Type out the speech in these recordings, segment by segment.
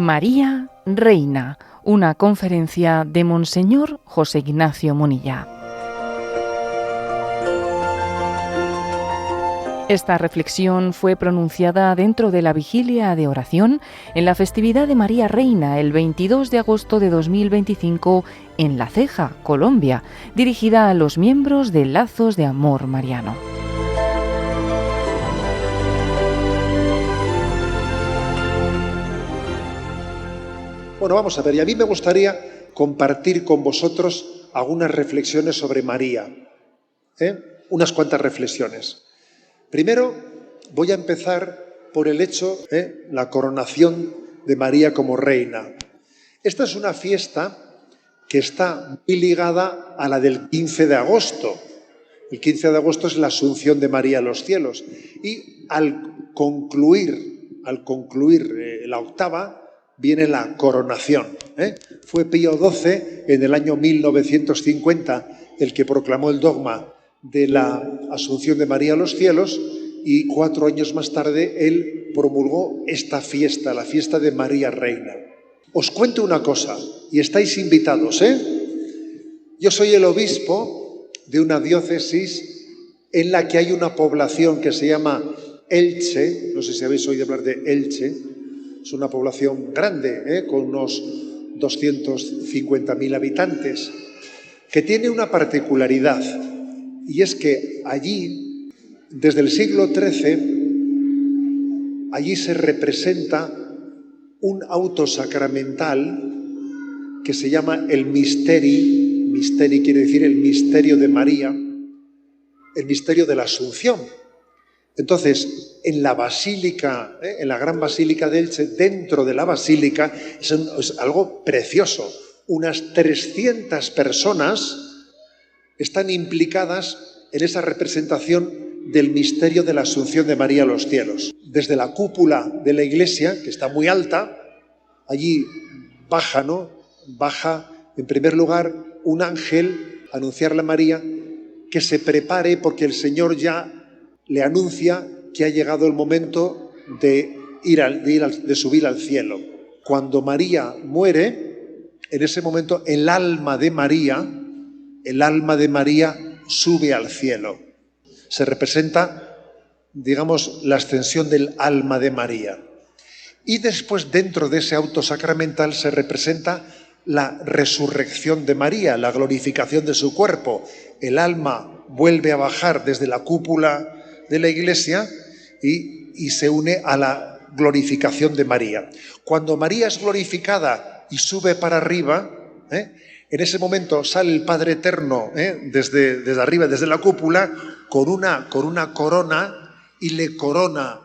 María Reina, una conferencia de Monseñor José Ignacio Munilla. Esta reflexión fue pronunciada dentro de la vigilia de oración en la festividad de María Reina el 22 de agosto de 2025 en La Ceja, Colombia, dirigida a los miembros de Lazos de Amor Mariano. Bueno, vamos a ver, y a mí me gustaría compartir con vosotros algunas reflexiones sobre María, unas cuantas reflexiones. Primero, voy a empezar por el hecho, la coronación de María como reina. Esta es una fiesta que está muy ligada a la del 15 de agosto. El 15 de agosto es la Asunción de María a los cielos. Y al concluir la octava, viene la coronación. Fue Pío XII, en el año 1950, el que proclamó el dogma de la Asunción de María a los cielos, y 4 años más tarde él promulgó esta fiesta, la fiesta de María Reina. Os cuento una cosa, y estáis invitados, Yo soy el obispo de una diócesis en la que hay una población que se llama Elche. No sé si habéis oído hablar de Elche. Es una población grande, con unos 250.000 habitantes, que tiene una particularidad, y es que allí, desde el siglo XIII, allí se representa un auto sacramental que se llama el Misteri. Misteri quiere decir el misterio de María, el misterio de la Asunción. Entonces, en la basílica, en la gran basílica de Elche, dentro de la basílica, es algo precioso. Unas 300 personas están implicadas en esa representación del misterio de la Asunción de María a los cielos. Desde la cúpula de la iglesia, que está muy alta, allí baja, en primer lugar, un ángel a anunciarle a María que se prepare porque el Señor ya le anuncia que ha llegado el momento de subir al cielo. Cuando María muere, en ese momento el alma de María sube al cielo. Se representa, digamos, la ascensión del alma de María. Y después, dentro de ese auto sacramental, se representa la resurrección de María, la glorificación de su cuerpo. El alma vuelve a bajar desde la cúpula de la iglesia y se une a la glorificación de María. Cuando María es glorificada y sube para arriba, en ese momento sale el Padre Eterno desde arriba, desde la cúpula, con una corona, y le corona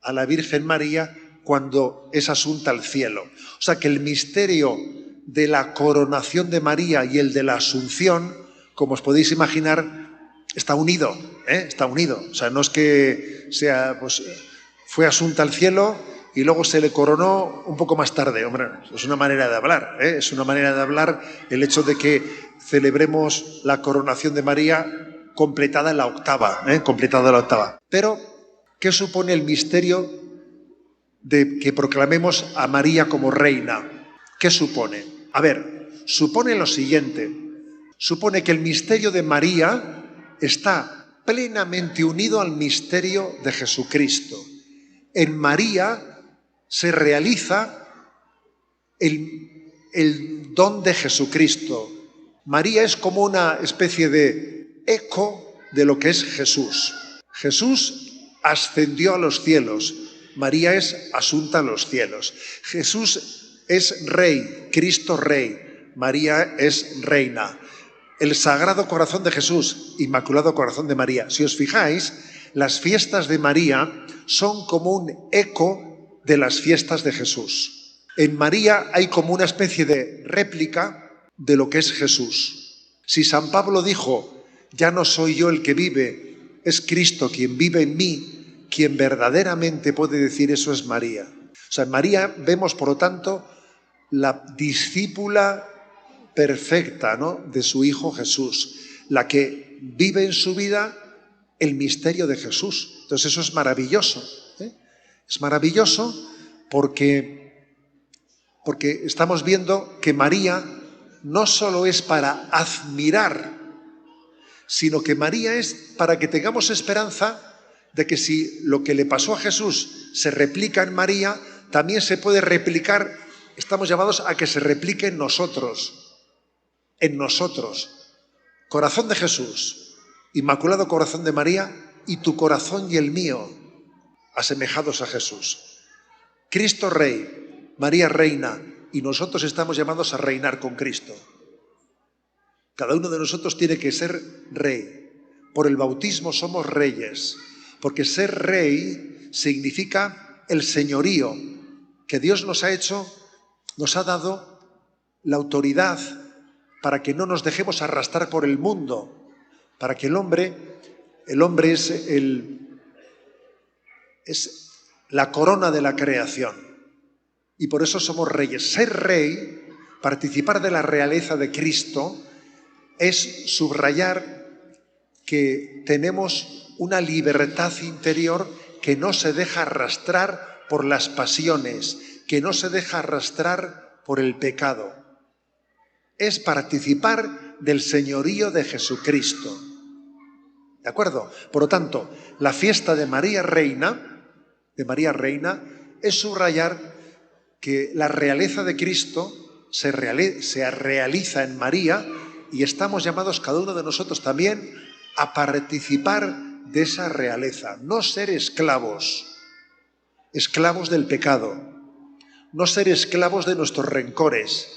a la Virgen María cuando es asunta al cielo. O sea que el misterio de la coronación de María y el de la Asunción, como os podéis imaginar, está unido, está unido. O sea, no es que sea, pues, fue asunta al cielo y luego se le coronó un poco más tarde. Hombre, es una manera de hablar, es una manera de hablar el hecho de que celebremos la coronación de María completada en la octava, Pero, ¿qué supone el misterio de que proclamemos a María como reina? ¿Qué supone? A ver, supone lo siguiente. Supone que el misterio de María está plenamente unido al misterio de Jesucristo. En María se realiza el don de Jesucristo. María es como una especie de eco de lo que es Jesús. Jesús ascendió a los cielos, María es asunta a los cielos. Jesús es rey, Cristo rey, María es reina. El Sagrado Corazón de Jesús, Inmaculado Corazón de María. Si os fijáis, las fiestas de María son como un eco de las fiestas de Jesús. En María hay como una especie de réplica de lo que es Jesús. Si San Pablo dijo, ya no soy yo el que vive, es Cristo quien vive en mí, quien verdaderamente puede decir eso es María. O sea, en María vemos, por lo tanto, la discípula perfecta, de su Hijo Jesús, la que vive en su vida el misterio de Jesús. Entonces eso es maravilloso. Es maravilloso porque porque estamos viendo que María no solo es para admirar, sino que María es para que tengamos esperanza de que si lo que le pasó a Jesús se replica en María, también se puede replicar, estamos llamados a que se replique en nosotros. En nosotros. Corazón de Jesús, Inmaculado Corazón de María, y tu corazón y el mío, asemejados a Jesús. Cristo Rey, María Reina, y nosotros estamos llamados a reinar con Cristo. Cada uno de nosotros tiene que ser rey. Por el bautismo somos reyes, porque ser rey significa el señorío que Dios nos ha hecho, nos ha dado la autoridad para que no nos dejemos arrastrar por el mundo, para que el hombre es la corona de la creación. Y por eso somos reyes. Ser rey, participar de la realeza de Cristo, es subrayar que tenemos una libertad interior que no se deja arrastrar por las pasiones, que no se deja arrastrar por el pecado. Es participar del señorío de Jesucristo. ¿De acuerdo? Por lo tanto, la fiesta de María Reina, es subrayar que la realeza de Cristo se realiza en María, y estamos llamados cada uno de nosotros también a participar de esa realeza. No ser esclavos del pecado, no ser esclavos de nuestros rencores,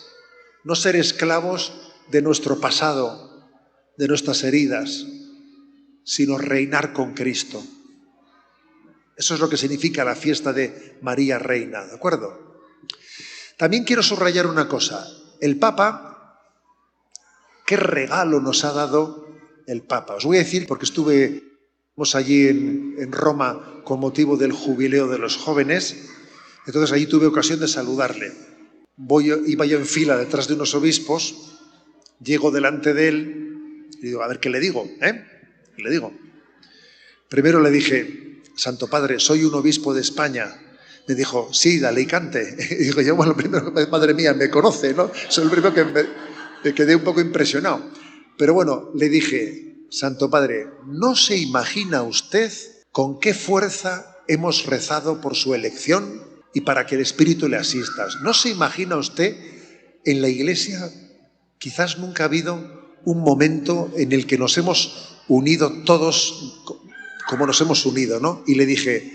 no ser esclavos de nuestro pasado, de nuestras heridas, sino reinar con Cristo. Eso es lo que significa la fiesta de María Reina, ¿de acuerdo? También quiero subrayar una cosa. El Papa, ¿qué regalo nos ha dado el Papa? Os voy a decir, porque estuvimos allí en Roma con motivo del jubileo de los jóvenes, entonces allí tuve ocasión de saludarle. Iba yo en fila detrás de unos obispos, llego delante de él y digo, a ver, ¿qué le digo? ¿Qué le digo? Primero le dije, Santo Padre, soy un obispo de España. Me dijo, sí, de Alicante. Y digo, yo, bueno, primero, madre mía, me conoce, ¿no? Soy el primero que me quedé un poco impresionado. Pero bueno, le dije, Santo Padre, ¿no se imagina usted con qué fuerza hemos rezado por su elección y para que el Espíritu le asista? ¿No se imagina usted en la Iglesia? Quizás nunca ha habido un momento en el que nos hemos unido todos como nos hemos unido, ¿no? Y le dije,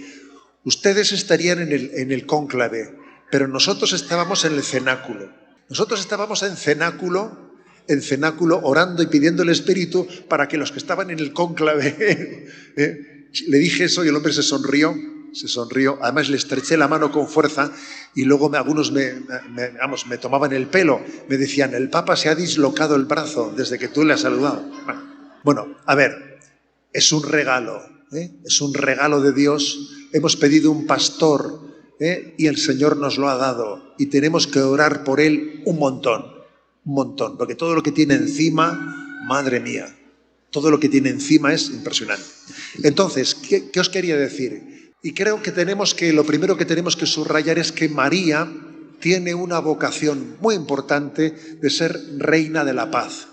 ustedes estarían en el cónclave, pero nosotros estábamos en el cenáculo. Nosotros estábamos en cenáculo orando y pidiendo el Espíritu para que los que estaban en el cónclave, le dije eso y el hombre se sonrió, además le estreché la mano con fuerza y luego algunos me tomaban el pelo, me decían, el Papa se ha dislocado el brazo desde que tú le has saludado. Bueno, a ver, es un regalo, es un regalo de Dios. Hemos pedido un pastor y el Señor nos lo ha dado y tenemos que orar por él un montón, porque todo lo que tiene encima, madre mía, todo lo que tiene encima es impresionante. Entonces, ¿qué os quería decir? Y creo que lo primero que tenemos que subrayar es que María tiene una vocación muy importante de ser reina de la paz,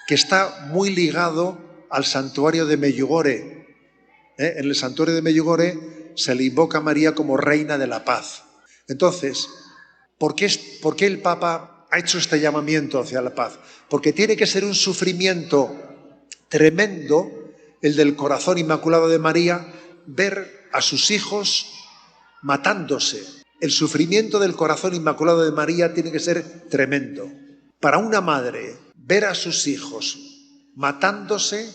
que está muy ligado al santuario de Medjugorje. En el santuario de Medjugorje se le invoca a María como reina de la paz. Entonces, ¿por qué el Papa ha hecho este llamamiento hacia la paz? Porque tiene que ser un sufrimiento tremendo el del corazón inmaculado de María, ver a sus hijos matándose. El sufrimiento del corazón inmaculado de María tiene que ser tremendo. Para una madre, ver a sus hijos matándose,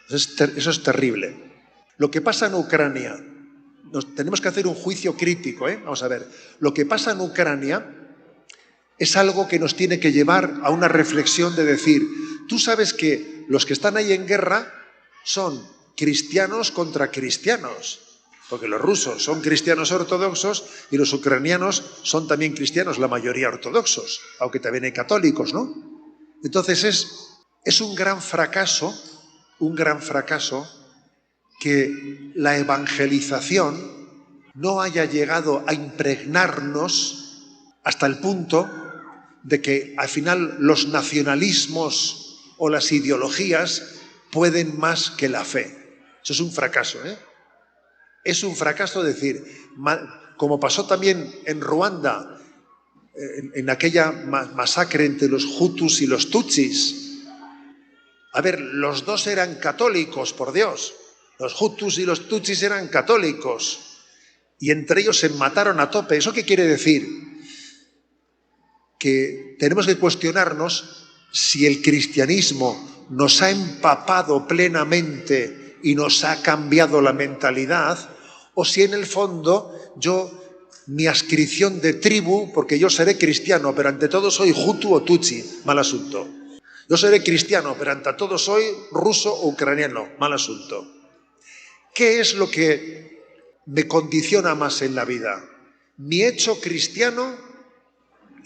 eso es terrible. Lo que pasa en Ucrania, tenemos que hacer un juicio crítico, Vamos a ver, lo que pasa en Ucrania es algo que nos tiene que llevar a una reflexión de decir, tú sabes que los que están ahí en guerra son cristianos contra cristianos, porque los rusos son cristianos ortodoxos y los ucranianos son también cristianos, la mayoría ortodoxos, aunque también hay católicos, ¿no? Entonces es un gran fracaso que la evangelización no haya llegado a impregnarnos hasta el punto de que al final los nacionalismos o las ideologías pueden más que la fe. Eso es un fracaso, ¿eh? Es un fracaso decir, como pasó también en Ruanda, en aquella masacre entre los Hutus y los Tutsis. A ver, los dos eran católicos, por Dios. Los Hutus y los Tutsis eran católicos. Y entre ellos se mataron a tope. ¿Eso qué quiere decir? Que tenemos que cuestionarnos si el cristianismo nos ha empapado plenamente y nos ha cambiado la mentalidad, o si en el fondo mi adscripción de tribu, porque yo seré cristiano, pero ante todo soy Hutu o Tutsi, mal asunto. Yo seré cristiano, pero ante todo soy ruso o ucraniano, mal asunto. ¿Qué es lo que me condiciona más en la vida? ¿Mi hecho cristiano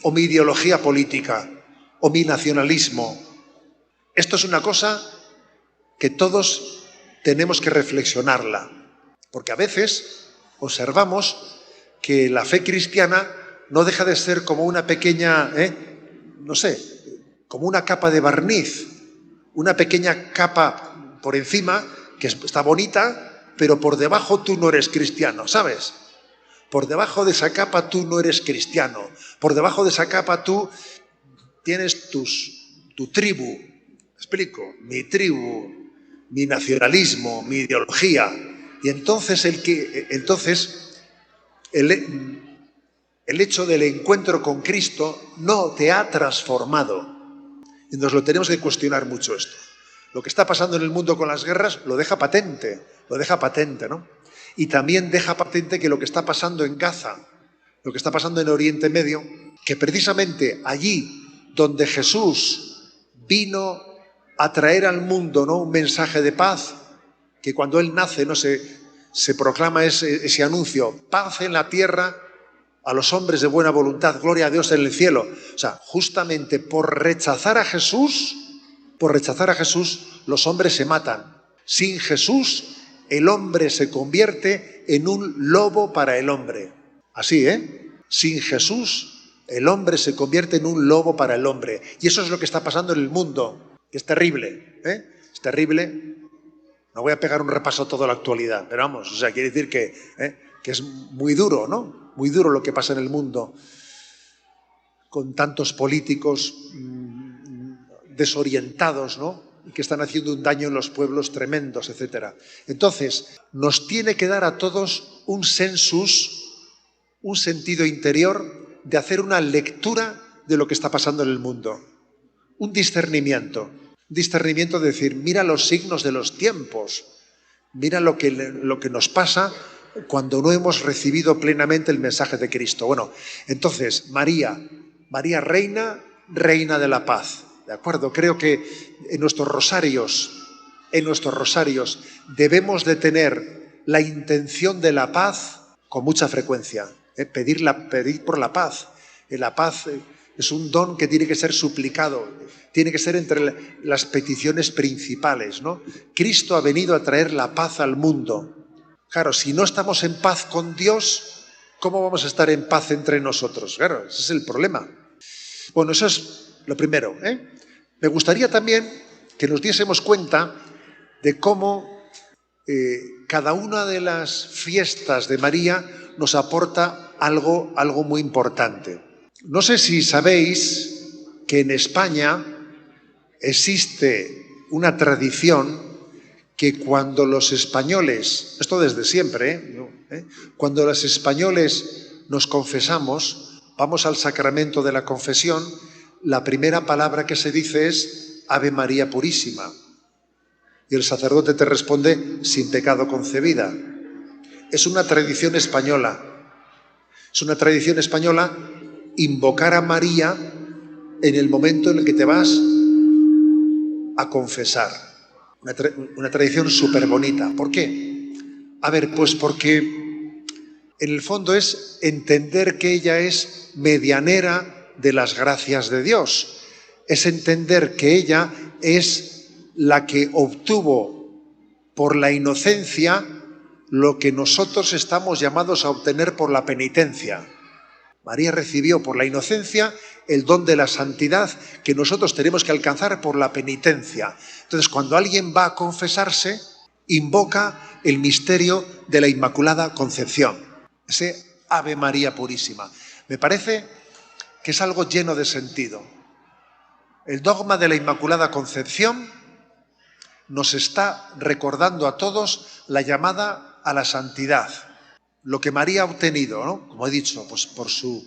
o mi ideología política o mi nacionalismo? Esto es una cosa que todos tenemos que reflexionarla, porque a veces observamos que la fe cristiana no deja de ser como una pequeña, como una capa de barniz, una pequeña capa por encima que está bonita, pero por debajo tú no eres cristiano, ¿sabes? Por debajo de esa capa tú no eres cristiano, por debajo de esa capa tú tienes tu tribu, ¿me explico? Mi tribu, mi nacionalismo, mi ideología. Y entonces el hecho del encuentro con Cristo no te ha transformado. Y nos lo tenemos que cuestionar mucho esto. Lo que está pasando en el mundo con las guerras lo deja patente, ¿no? Y también deja patente que lo que está pasando en Gaza, lo que está pasando en Oriente Medio, que precisamente allí donde Jesús vino a traer al mundo, ¿no?, un mensaje de paz, que cuando Él nace no se proclama ese anuncio, paz en la tierra a los hombres de buena voluntad, gloria a Dios en el cielo. O sea, justamente por rechazar a Jesús, los hombres se matan. Sin Jesús, el hombre se convierte en un lobo para el hombre. Así, ¿eh? Sin Jesús, el hombre se convierte en un lobo para el hombre. Y eso es lo que está pasando en el mundo, que es terrible, ¿eh? Es terrible. No voy a pegar un repaso a toda la actualidad, pero vamos, o sea, quiere decir que es muy duro, ¿no? Muy duro lo que pasa en el mundo, con tantos políticos desorientados, ¿no?, y que están haciendo un daño en los pueblos tremendos, etc. Entonces, nos tiene que dar a todos un sensus, un sentido interior de hacer una lectura de lo que está pasando en el mundo, un discernimiento de decir, mira los signos de los tiempos, mira lo que nos pasa cuando no hemos recibido plenamente el mensaje de Cristo. Bueno, entonces, María reina de la paz, ¿de acuerdo? Creo que en nuestros rosarios debemos de tener la intención de la paz con mucha frecuencia, pedir por la paz. La paz es un don que tiene que ser suplicado, tiene que ser entre las peticiones principales, ¿no? Cristo ha venido a traer la paz al mundo. Claro, si no estamos en paz con Dios, ¿cómo vamos a estar en paz entre nosotros? Claro, ese es el problema. Bueno, eso es lo primero, ¿eh? Me gustaría también que nos diésemos cuenta de cómo cada una de las fiestas de María nos aporta algo muy importante. No sé si sabéis que en España existe una tradición que cuando los españoles, esto desde siempre, cuando los españoles nos confesamos, vamos al sacramento de la confesión, la primera palabra que se dice es Ave María Purísima. Y el sacerdote te responde, sin pecado concebida. Es una tradición española. Es una tradición española invocar a María en el momento en el que te vas a confesar. Una tradición súper bonita. ¿Por qué? A ver, pues porque en el fondo es entender que ella es medianera de las gracias de Dios. Es entender que ella es la que obtuvo por la inocencia lo que nosotros estamos llamados a obtener por la penitencia. María recibió por la inocencia el don de la santidad que nosotros tenemos que alcanzar por la penitencia. Entonces, cuando alguien va a confesarse, invoca el misterio de la Inmaculada Concepción, ese Ave María Purísima. Me parece que es algo lleno de sentido. El dogma de la Inmaculada Concepción nos está recordando a todos la llamada a la santidad. Lo que María ha obtenido, ¿no? Como he dicho, pues por su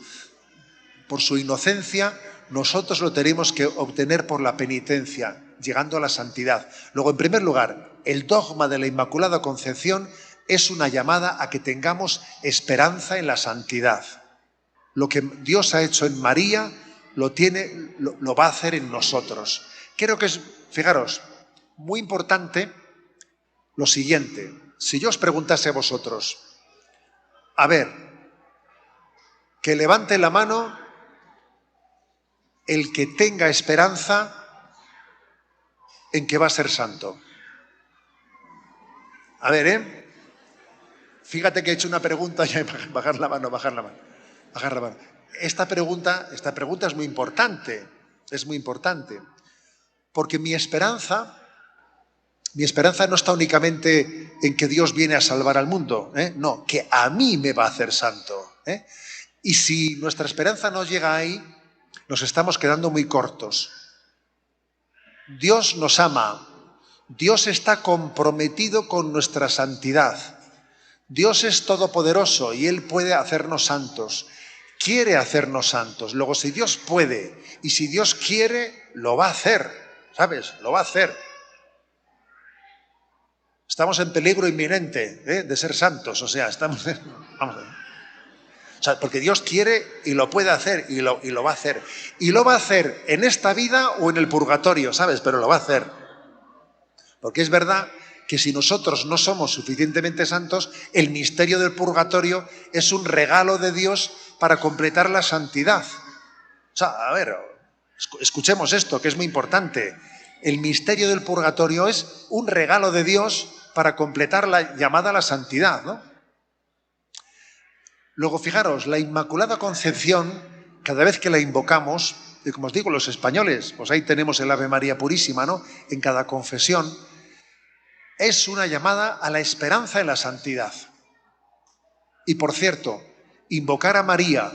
inocencia, nosotros lo tenemos que obtener por la penitencia, llegando a la santidad. Luego, en primer lugar, el dogma de la Inmaculada Concepción es una llamada a que tengamos esperanza en la santidad. Lo que Dios ha hecho en María lo va a hacer en nosotros. Creo que es, fijaros, muy importante lo siguiente. Si yo os preguntase a vosotros, a ver, que levante la mano el que tenga esperanza en que va a ser santo. A ver, fíjate que he hecho una pregunta, ya bajar la mano. Esta pregunta es muy importante, porque mi esperanza no está únicamente en que Dios viene a salvar al mundo, no, que a mí me va a hacer santo. Y si nuestra esperanza no llega ahí, nos estamos quedando muy cortos. Dios nos ama, Dios está comprometido con nuestra santidad. Dios es todopoderoso y Él puede hacernos santos, quiere hacernos santos. Luego, si Dios puede y si Dios quiere, lo va a hacer, ¿sabes? Lo va a hacer. Estamos en peligro inminente de ser santos, o sea, estamos... Vamos a ver. O sea, porque Dios quiere y lo puede hacer y lo va a hacer. Y lo va a hacer en esta vida o en el purgatorio, ¿sabes? Pero lo va a hacer. Porque es verdad que si nosotros no somos suficientemente santos, el misterio del purgatorio es un regalo de Dios para completar la santidad. O sea, a ver, escuchemos esto, que es muy importante. El misterio del purgatorio es un regalo de Dios para completar la llamada a la santidad, ¿no? Luego, fijaros, la Inmaculada Concepción, cada vez que la invocamos, y como os digo, los españoles, pues ahí tenemos el Ave María Purísima, ¿no? En cada confesión, es una llamada a la esperanza en la santidad. Y por cierto, invocar a María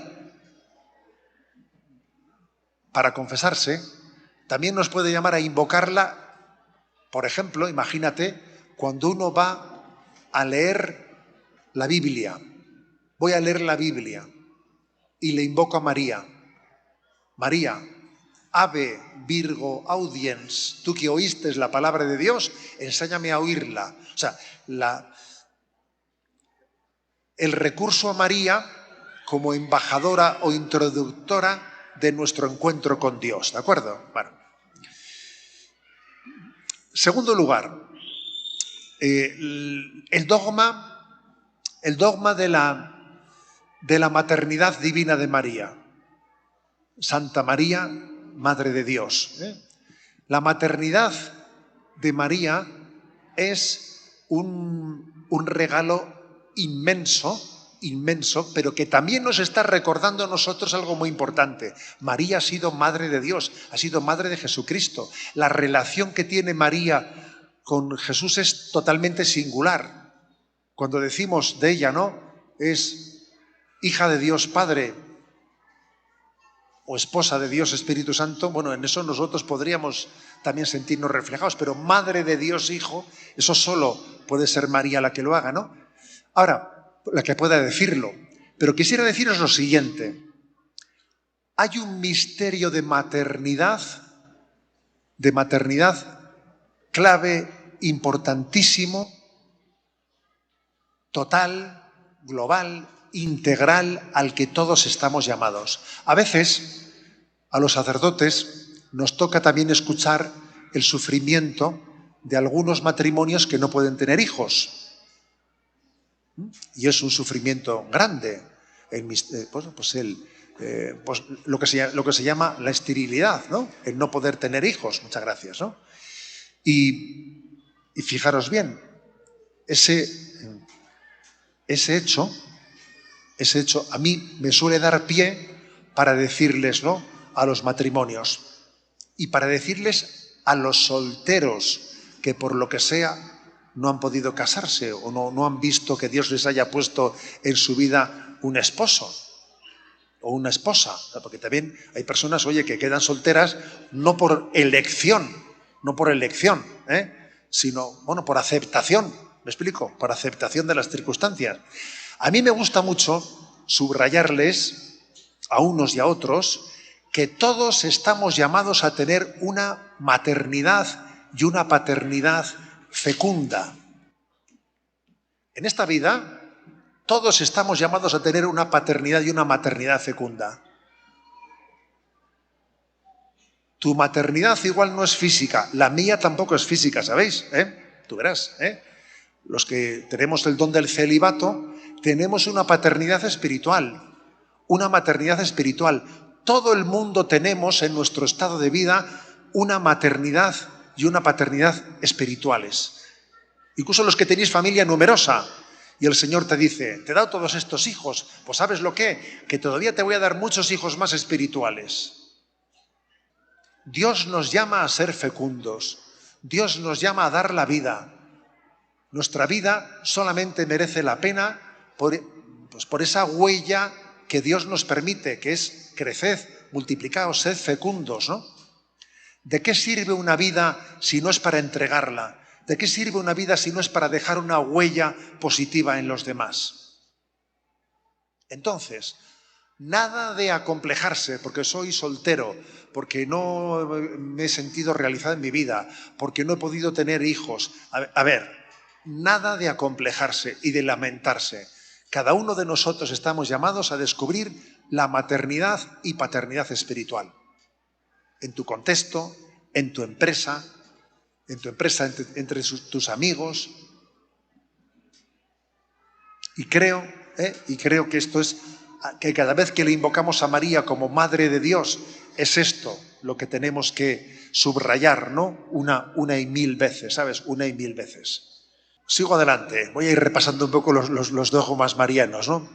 para confesarse también nos puede llamar a invocarla, por ejemplo, imagínate, cuando uno va a leer la Biblia. Voy a leer la Biblia y le invoco a María. María, Ave Virgo Audiens, tú que oíste la palabra de Dios, enséñame a oírla. O sea, el recurso a María como embajadora o introductora de nuestro encuentro con Dios, ¿de acuerdo? Bueno. Segundo lugar, el dogma de la maternidad divina de María. Santa María, Madre de Dios. La maternidad de María es un regalo inmenso, pero que también nos está recordando a nosotros algo muy importante. María ha sido Madre de Dios, ha sido Madre de Jesucristo. La relación que tiene María con Jesús es totalmente singular. Cuando decimos de ella, ¿no? Es hija de Dios Padre o esposa de Dios Espíritu Santo, bueno, en eso nosotros podríamos también sentirnos reflejados, pero Madre de Dios Hijo, eso solo puede ser María la que lo haga, ¿no? Ahora, la que pueda decirlo. Pero quisiera deciros lo siguiente. Hay un misterio de maternidad clave, importantísimo, total, global, integral, al que todos estamos llamados. A veces, a los sacerdotes, nos toca también escuchar el sufrimiento de algunos matrimonios que no pueden tener hijos. Y es un sufrimiento grande, lo que se llama la esterilidad, ¿no? El no poder tener hijos. Muchas gracias, ¿no? Y fijaros bien, ese hecho Ese hecho a mí me suele dar pie para decirles, ¿no?, a los matrimonios y para decirles a los solteros que por lo que sea no han podido casarse o no han visto que Dios les haya puesto en su vida un esposo o una esposa, porque también hay personas, oye, que quedan solteras no por elección, sino, bueno, por aceptación, ¿me explico? Por aceptación de las circunstancias. A mí me gusta mucho subrayarles a unos y a otros que todos estamos llamados a tener una maternidad y una paternidad fecunda. En esta vida, todos estamos llamados a tener una paternidad y una maternidad fecunda. Tu maternidad igual no es física, la mía tampoco es física, ¿sabéis? Tú verás, Los que tenemos el don del celibato, tenemos una paternidad espiritual, Todo el mundo tenemos en nuestro estado de vida una maternidad y una paternidad espirituales. Incluso los que tenéis familia numerosa y el Señor te dice, te he dado todos estos hijos, pues ¿sabes lo qué? Que todavía te voy a dar muchos hijos más espirituales. Dios nos llama a ser fecundos, Dios nos llama a dar la vida. Nuestra vida solamente merece la pena por esa huella que Dios nos permite, que es creced, multiplicaos, sed fecundos, ¿no? ¿De qué sirve una vida si no es para entregarla? ¿De qué sirve una vida si no es para dejar una huella positiva en los demás? Entonces, nada de acomplejarse porque soy soltero, porque no me he sentido realizado en mi vida, porque no he podido tener hijos. A ver, nada de acomplejarse y de lamentarse. Cada uno de nosotros estamos llamados a descubrir la maternidad y paternidad espiritual. En tu contexto, en tu empresa entre tus amigos. Y creo que esto es, que cada vez que le invocamos a María como Madre de Dios, es esto lo que tenemos que subrayar, ¿no? Una y mil veces, ¿sabes? Una y mil veces. Sigo adelante, voy a ir repasando un poco los dogmas marianos, ¿no?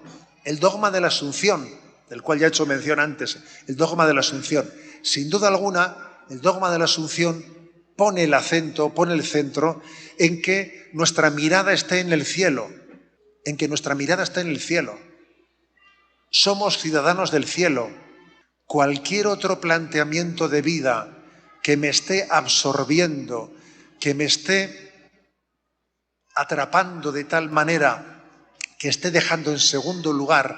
El dogma de la Asunción, del cual ya he hecho mención antes, el dogma de la Asunción. Sin duda alguna, el dogma de la Asunción pone el centro en que nuestra mirada esté en el cielo, Somos ciudadanos del cielo. Cualquier otro planteamiento de vida que me esté absorbiendo, que me esté atrapando de tal manera que esté dejando en segundo lugar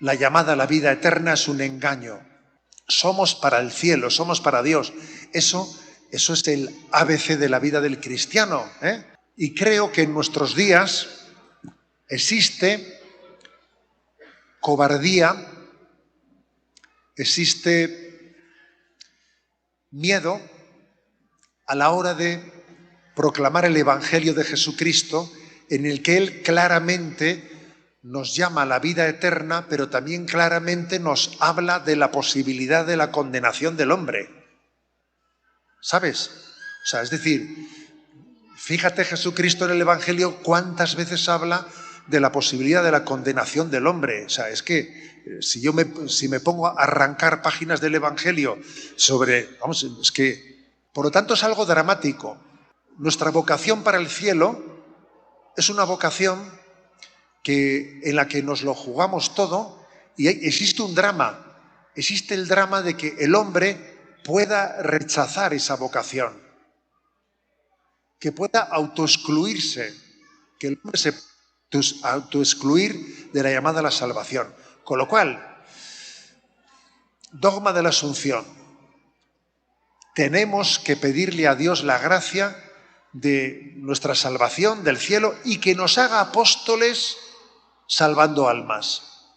la llamada a la vida eterna, es un engaño. Somos para el cielo, somos para Dios. Eso es el ABC de la vida del cristiano, Y creo que en nuestros días existe cobardía, existe miedo a la hora de proclamar el Evangelio de Jesucristo, en el que Él claramente nos llama a la vida eterna, pero también claramente nos habla de la posibilidad de la condenación del hombre. ¿Sabes? O sea, es decir, fíjate Jesucristo en el Evangelio cuántas veces habla de la posibilidad de la condenación del hombre. O sea, es que si me pongo a arrancar páginas del Evangelio es que, por lo tanto, es algo dramático. Nuestra vocación para el cielo es una vocación en la que nos lo jugamos todo, y existe un drama. Existe el drama de que el hombre pueda rechazar esa vocación, que pueda autoexcluirse, que el hombre se autoexcluir de la llamada a la salvación. Con lo cual, dogma de la Asunción. Tenemos que pedirle a Dios la gracia de nuestra salvación del cielo y que nos haga apóstoles salvando almas.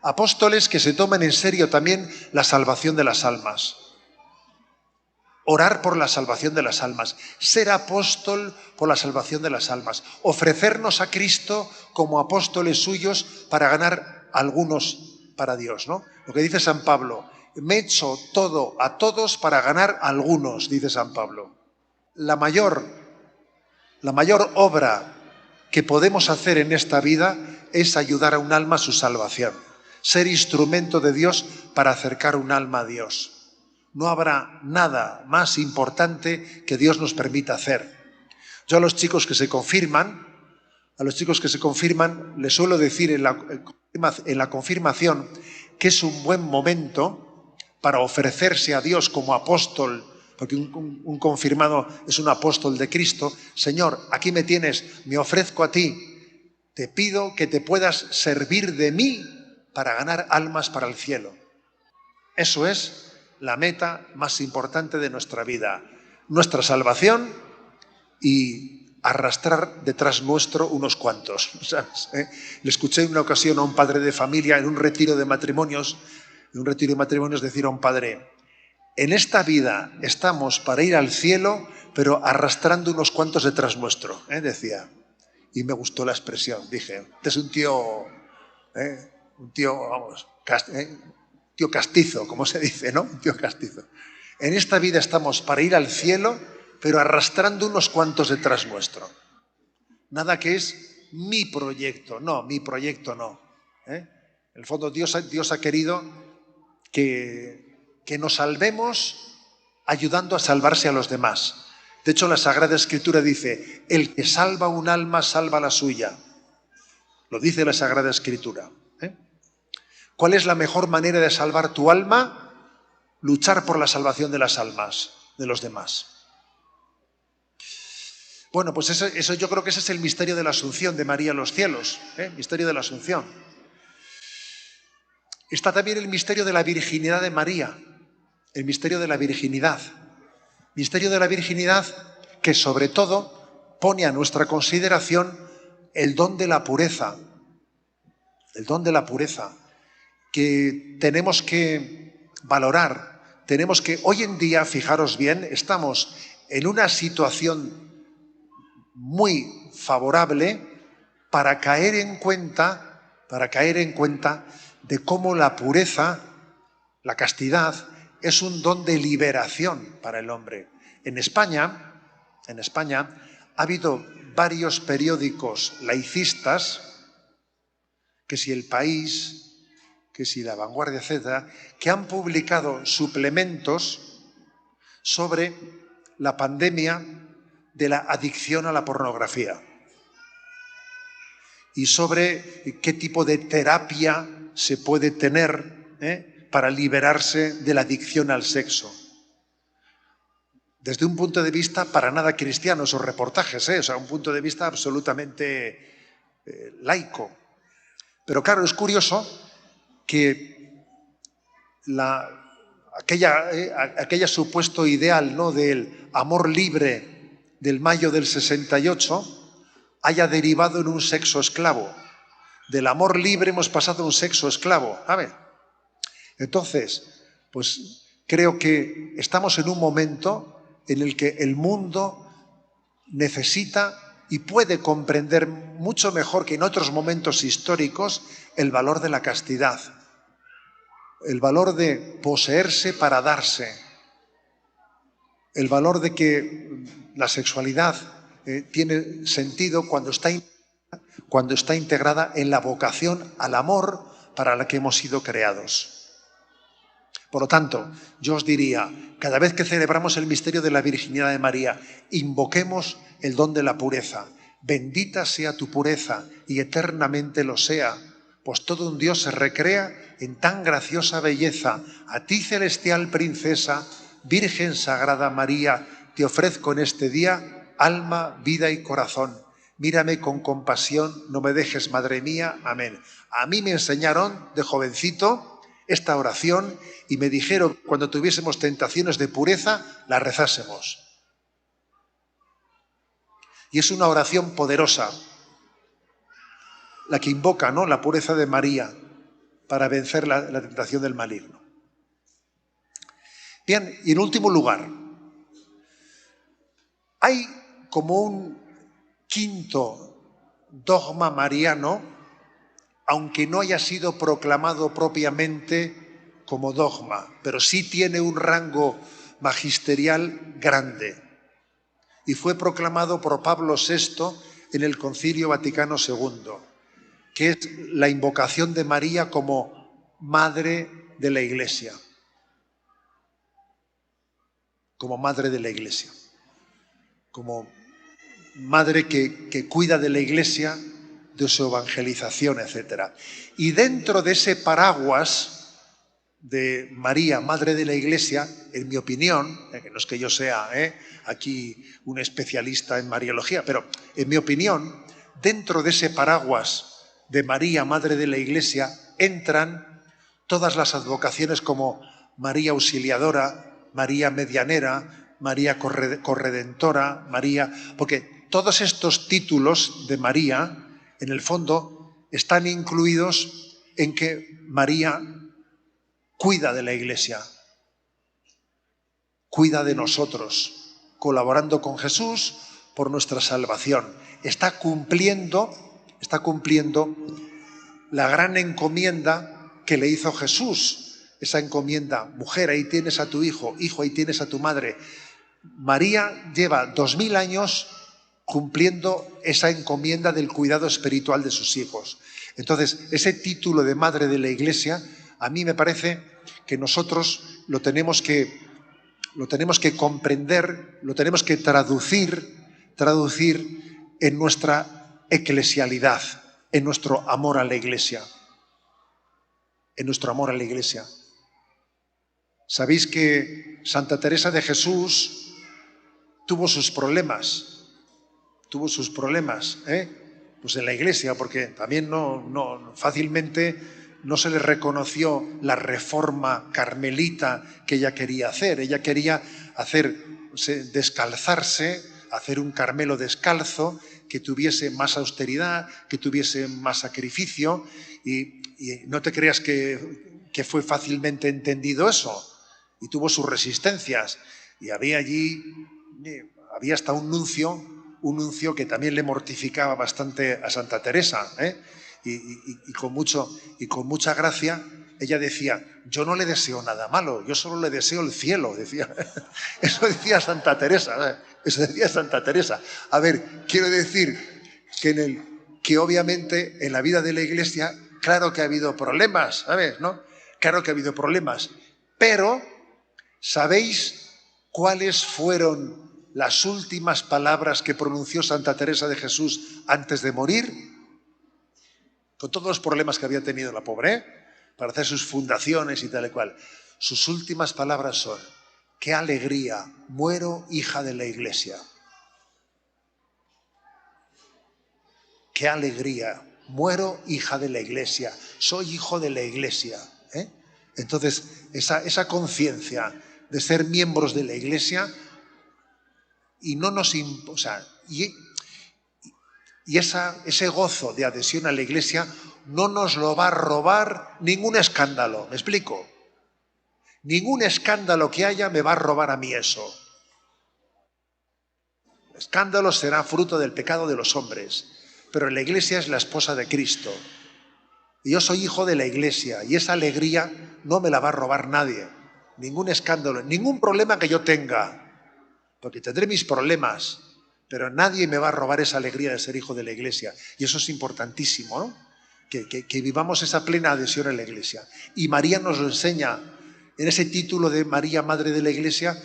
Apóstoles que se tomen en serio también la salvación de las almas. Orar por la salvación de las almas. Ser apóstol por la salvación de las almas. Ofrecernos a Cristo como apóstoles suyos para ganar algunos para Dios, ¿no? Lo que dice San Pablo, me echo todo a todos para ganar a algunos, dice San Pablo. La mayor obra que podemos hacer en esta vida es ayudar a un alma a su salvación, ser instrumento de Dios para acercar un alma a Dios. No habrá nada más importante que Dios nos permita hacer. Yo a los chicos que se confirman, les suelo decir en la confirmación que es un buen momento para ofrecerse a Dios como apóstol, porque un confirmado es un apóstol de Cristo. Señor, aquí me tienes, me ofrezco a ti, te pido que te puedas servir de mí para ganar almas para el cielo. Eso es la meta más importante de nuestra vida, nuestra salvación y arrastrar detrás nuestro unos cuantos, ¿sabes? Le escuché en una ocasión a un padre de familia en un retiro de matrimonios decir a un padre: en esta vida estamos para ir al cielo, pero arrastrando unos cuantos detrás nuestro, decía. Y me gustó la expresión. Dije, este es un tío, vamos, tío castizo, como se dice, ¿no? Un tío castizo. En esta vida estamos para ir al cielo, pero arrastrando unos cuantos detrás nuestro. Nada que es mi proyecto, no, mi proyecto no. En el fondo Dios ha querido que nos salvemos ayudando a salvarse a los demás. De hecho, la Sagrada Escritura dice, el que salva un alma, salva la suya. Lo dice la Sagrada Escritura. ¿Cuál es la mejor manera de salvar tu alma? Luchar por la salvación de las almas de los demás. Bueno, pues eso yo creo que ese es el misterio de la Asunción de María a los cielos. Misterio de la Asunción. Está también el misterio de la virginidad de María, el misterio de la virginidad. Misterio de la virginidad que sobre todo pone a nuestra consideración el don de la pureza. El don de la pureza que tenemos que valorar. Tenemos que, hoy en día, fijaros bien, estamos en una situación muy favorable para caer en cuenta de cómo la pureza, la castidad, es un don de liberación para el hombre. En España ha habido varios periódicos laicistas, que si El País, que si La Vanguardia, etcétera, que han publicado suplementos sobre la pandemia de la adicción a la pornografía y sobre qué tipo de terapia se puede tener para liberarse de la adicción al sexo. Desde un punto de vista para nada cristiano, esos reportajes, o sea, un punto de vista absolutamente laico. Pero claro, es curioso que aquella supuesto ideal, ¿no?, del amor libre del mayo del 68 haya derivado en un sexo esclavo. Del amor libre hemos pasado a un sexo esclavo. ¿Sabe? Entonces, pues creo que estamos en un momento en el que el mundo necesita y puede comprender mucho mejor que en otros momentos históricos el valor de la castidad, el valor de poseerse para darse, el valor de que la sexualidad tiene sentido cuando está integrada en la vocación al amor para la que hemos sido creados. Por lo tanto, yo os diría, cada vez que celebramos el misterio de la virginidad de María, invoquemos el don de la pureza. Bendita sea tu pureza y eternamente lo sea, pues todo un Dios se recrea en tan graciosa belleza. A ti, celestial princesa, Virgen Sagrada María, te ofrezco en este día alma, vida y corazón. Mírame con compasión, no me dejes, Madre mía. Amén. A mí me enseñaron de jovencito esta oración y me dijeron cuando tuviésemos tentaciones de pureza, la rezásemos. Y es una oración poderosa, la que invoca, ¿no?, la pureza de María para vencer la tentación del maligno. Bien, y en último lugar, hay como un quinto dogma mariano, aunque no haya sido proclamado propiamente como dogma, pero sí tiene un rango magisterial grande. Y fue proclamado por Pablo VI en el Concilio Vaticano II, que es la invocación de María como Madre de la Iglesia. Como Madre de la Iglesia. Como Madre que cuida de la Iglesia, de su evangelización, etc. Y dentro de ese paraguas de María, Madre de la Iglesia, en mi opinión, que no es que yo sea aquí un especialista en mariología, pero en mi opinión, dentro de ese paraguas de María, Madre de la Iglesia, entran todas las advocaciones como María Auxiliadora, María Medianera, María Corredentora, María, porque todos estos títulos de María, en el fondo, están incluidos en que María cuida de la Iglesia, cuida de nosotros, colaborando con Jesús por nuestra salvación. Está cumpliendo la gran encomienda que le hizo Jesús. Esa encomienda: mujer, ahí tienes a tu hijo, hijo, ahí tienes a tu madre. María lleva 2000 años cumpliendo esa encomienda del cuidado espiritual de sus hijos. Entonces, ese título de Madre de la Iglesia, a mí me parece que nosotros lo tenemos que comprender, lo tenemos que traducir en nuestra eclesialidad, en nuestro amor a la Iglesia. En nuestro amor a la Iglesia. Sabéis que Santa Teresa de Jesús tuvo sus problemas, pues en la Iglesia, porque también fácilmente no se le reconoció la reforma carmelita que ella quería hacer. Ella quería descalzarse, hacer un Carmelo descalzo, que tuviese más austeridad, que tuviese más sacrificio, y no te creas que fue fácilmente entendido eso, y tuvo sus resistencias, y había hasta un nuncio que también le mortificaba bastante a Santa Teresa, y con mucha gracia ella decía: yo no le deseo nada malo, yo solo le deseo el cielo, decía. Eso decía Santa Teresa, A ver, quiero decir que obviamente en la vida de la Iglesia, claro que ha habido problemas, ¿sabes? ¿No? Claro que ha habido problemas, pero ¿sabéis cuáles fueron las últimas palabras que pronunció Santa Teresa de Jesús antes de morir? Con todos los problemas que había tenido la pobre, para hacer sus fundaciones y tal y cual. Sus últimas palabras son: ¡qué alegría! Muero hija de la Iglesia. ¡Qué alegría! Muero hija de la Iglesia. Soy hijo de la Iglesia. Entonces, esa conciencia de ser miembros de la Iglesia y ese gozo de adhesión a la Iglesia no nos lo va a robar ningún escándalo. ¿Me explico? Ningún escándalo que haya me va a robar a mí eso. El escándalo será fruto del pecado de los hombres, pero la Iglesia es la esposa de Cristo. Y yo soy hijo de la Iglesia, y esa alegría no me la va a robar nadie. Ningún escándalo, ningún problema que yo tenga, porque tendré mis problemas, pero nadie me va a robar esa alegría de ser hijo de la Iglesia. Y eso es importantísimo, ¿no? Que vivamos esa plena adhesión a la Iglesia. Y María nos lo enseña. En ese título de María, Madre de la Iglesia,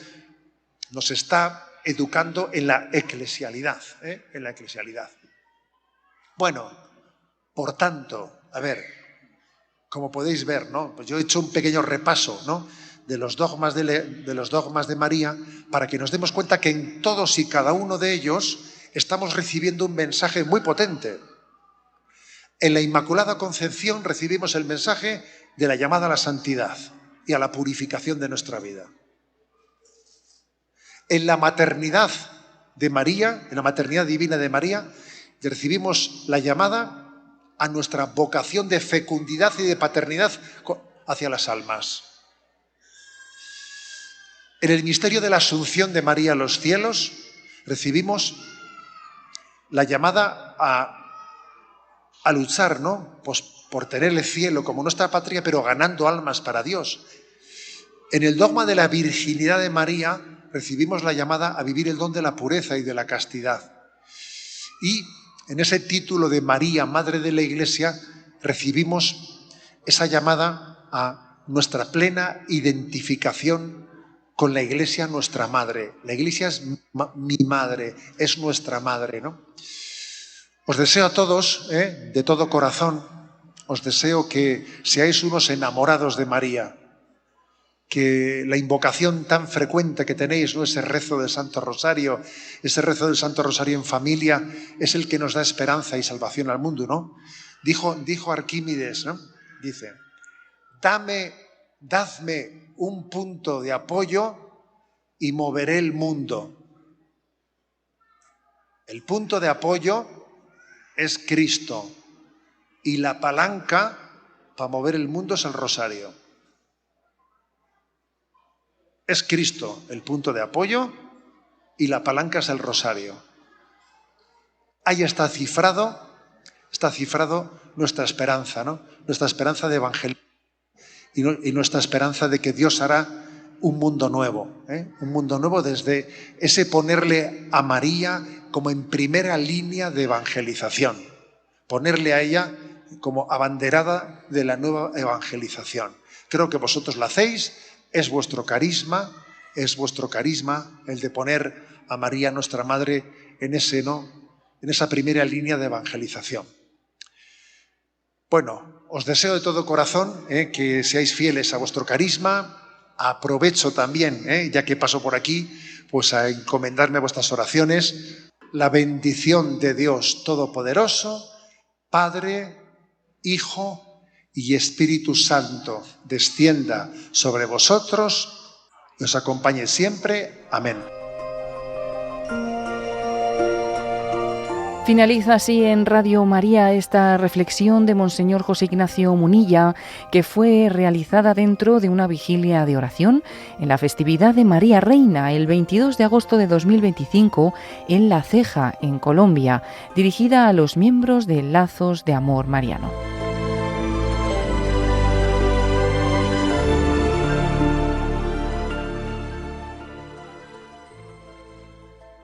nos está educando en la eclesialidad. En la eclesialidad. Bueno, por tanto, a ver, como podéis ver, ¿no? Pues yo he hecho un pequeño repaso, ¿no?, de los dogmas de María, para que nos demos cuenta que en todos y cada uno de ellos estamos recibiendo un mensaje muy potente. En la Inmaculada Concepción recibimos el mensaje de la llamada a la santidad y a la purificación de nuestra vida. En la maternidad de María, en la maternidad divina de María, recibimos la llamada a nuestra vocación de fecundidad y de paternidad hacia las almas. En el misterio de la Asunción de María a los cielos recibimos la llamada a luchar, ¿no?, pues por tener el cielo como nuestra patria, pero ganando almas para Dios. En el dogma de la virginidad de María recibimos la llamada a vivir el don de la pureza y de la castidad. Y en ese título de María, Madre de la Iglesia, recibimos esa llamada a nuestra plena identificación con la Iglesia, nuestra madre. La Iglesia es mi madre, es nuestra madre, ¿no? Os deseo a todos, de todo corazón, os deseo que seáis unos enamorados de María, que la invocación tan frecuente que tenéis, ¿no? Ese rezo del Santo Rosario, ese rezo del Santo Rosario en familia, es el que nos da esperanza y salvación al mundo, ¿no? Dijo Arquímedes, ¿no? Dice, dadme un punto de apoyo y moveré el mundo. El punto de apoyo es Cristo y la palanca para mover el mundo es el rosario. Es Cristo el punto de apoyo y la palanca es el rosario. Ahí está cifrado nuestra esperanza, ¿no? Nuestra esperanza de evangelio y nuestra esperanza de que Dios hará un mundo nuevo, un mundo nuevo desde ese ponerle a María como en primera línea de evangelización, ponerle a ella como abanderada de la nueva evangelización. Creo que vosotros la hacéis, es vuestro carisma el de poner a María, nuestra Madre, en esa primera línea de evangelización. Bueno, os deseo de todo corazón que seáis fieles a vuestro carisma. Aprovecho también, ya que paso por aquí, pues a encomendarme a vuestras oraciones. La bendición de Dios Todopoderoso, Padre, Hijo y Espíritu Santo, descienda sobre vosotros y os acompañe siempre. Amén. Finaliza así en Radio María esta reflexión de Monseñor José Ignacio Munilla, que fue realizada dentro de una vigilia de oración en la festividad de María Reina, el 22 de agosto de 2025, en La Ceja, en Colombia, dirigida a los miembros de Lazos de Amor Mariano.